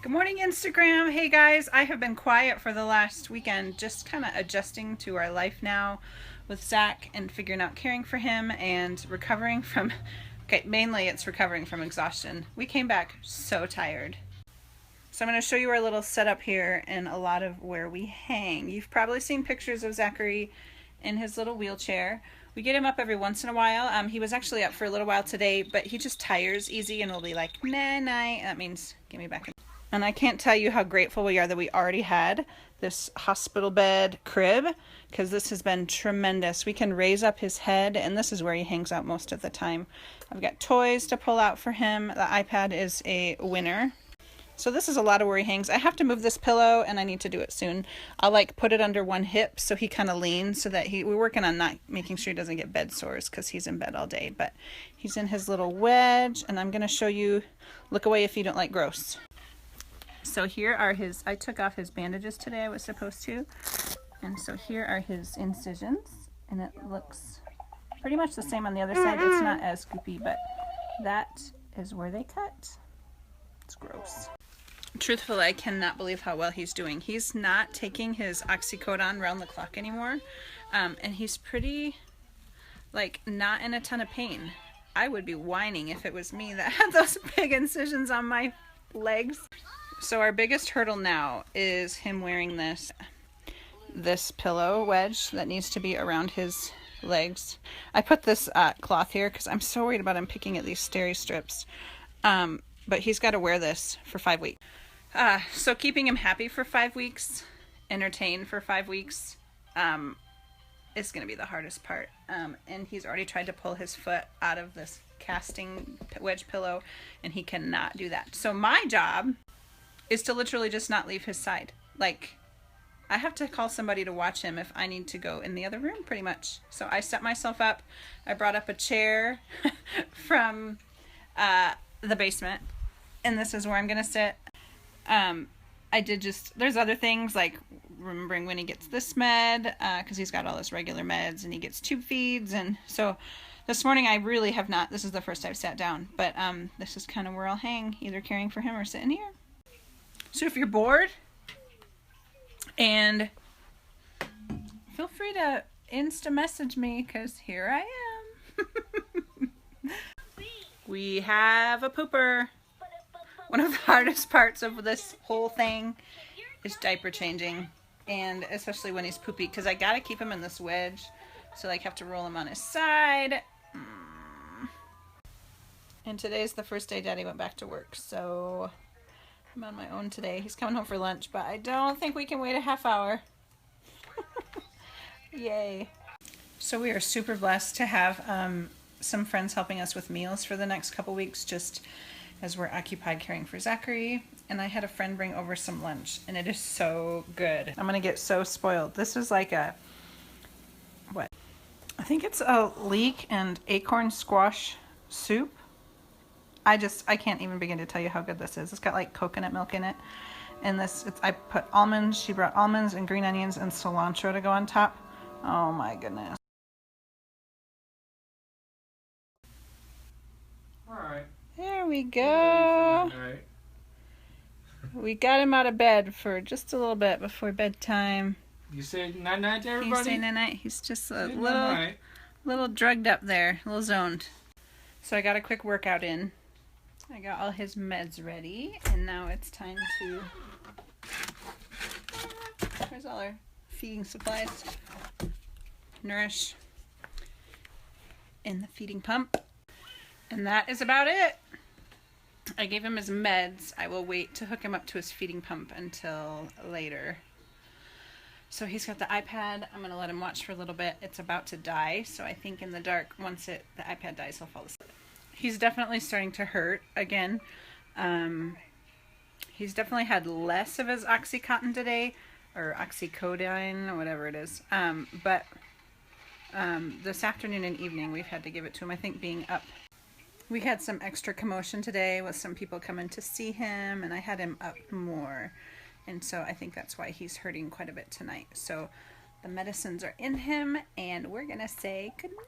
Good morning, Instagram. Hey guys, I have been quiet for the last weekend, just kind of adjusting to our life now with Zach and figuring out caring for him and recovering from, okay, mainly it's recovering from exhaustion. We came back so tired. So I'm going to show you our little setup here and a lot of where we hang. You've probably seen pictures of Zachary in his little wheelchair. We get him up every once in a while. He was actually up for a little while today, but he just tires easy and will be like, nah, nah. That means, give me back. And I can't tell you how grateful we are that we already had this hospital bed crib, because this has been tremendous. We can raise up his head, and this is where he hangs out most of the time. I've got toys to pull out for him. The iPad is a winner. So this is a lot of where he hangs. I have to move this pillow, and I need to do it soon. I'll like put it under one hip so he kind of leans so that we're working on not making sure he doesn't get bed sores because he's in bed all day. But he's in his little wedge, and I'm going to show you, look away if you don't like gross. So here are his, I took off his bandages today, I was supposed to. And so here are his incisions, and it looks pretty much the same on the other side. It's not as goopy, but that is where they cut. It's gross. Truthfully, I cannot believe how well he's doing. He's not taking his oxycodone round the clock anymore. And he's pretty, like, not in a ton of pain. I would be whining if it was me that had those big incisions on my legs. So our biggest hurdle now is him wearing this pillow wedge that needs to be around his legs. I put this cloth here because I'm so worried about him picking at these steri strips. But he's got to wear this for 5 weeks. So keeping him happy for 5 weeks, entertained for 5 weeks, is going to be the hardest part. And he's already tried to pull his foot out of this casting wedge pillow, and he cannot do that. So my job is to literally just not leave his side. Like, I have to call somebody to watch him if I need to go in the other room, pretty much. So I set myself up. I brought up a chair from the basement, and this is where I'm gonna sit. I did just, there's other things like remembering when he gets this med, because he's got all his regular meds and he gets tube feeds. And so this morning I really have not, this is the first I've sat down, but this is kind of where I'll hang, either caring for him or sitting here. So if you're bored, and feel free to Insta message me, because here I am. We have a pooper. One of the hardest parts of this whole thing is diaper changing, and especially when he's poopy, because I gotta keep him in this wedge, so like have to roll him on his side. And today's the first day Daddy went back to work, so I'm on my own today. He's coming home for lunch, but I don't think we can wait a half hour. Yay. So we are super blessed to have some friends helping us with meals for the next couple weeks, just as we're occupied caring for Zachary. And I had a friend bring over some lunch, and it is so good. I'm gonna get so spoiled. This is like a, what? I think it's a leek and acorn squash soup. I can't even begin to tell you how good this is. It's got like coconut milk in it. And I put almonds, she brought almonds and green onions and cilantro to go on top. Oh my goodness. All right. There we go. We got him out of bed for just a little bit before bedtime. You say night-night to everybody? He's saying night-night. He's just a little drugged up there, a little zoned. So I got a quick workout in. I got all his meds ready, and now it's time to, where's all our feeding supplies? Nourish in the feeding pump. And that is about it. I gave him his meds. I will wait to hook him up to his feeding pump until later. So he's got the iPad. I'm going to let him watch for a little bit. It's about to die, so I think in the dark, once the iPad dies, he'll fall asleep. He's definitely starting to hurt again. He's definitely had less of his Oxycontin today, or oxycodone, or whatever it is. But this afternoon and evening, we've had to give it to him. I think being up, we had some extra commotion today with some people coming to see him, and I had him up more. And so I think that's why he's hurting quite a bit tonight. So the medicines are in him, and we're going to say goodnight.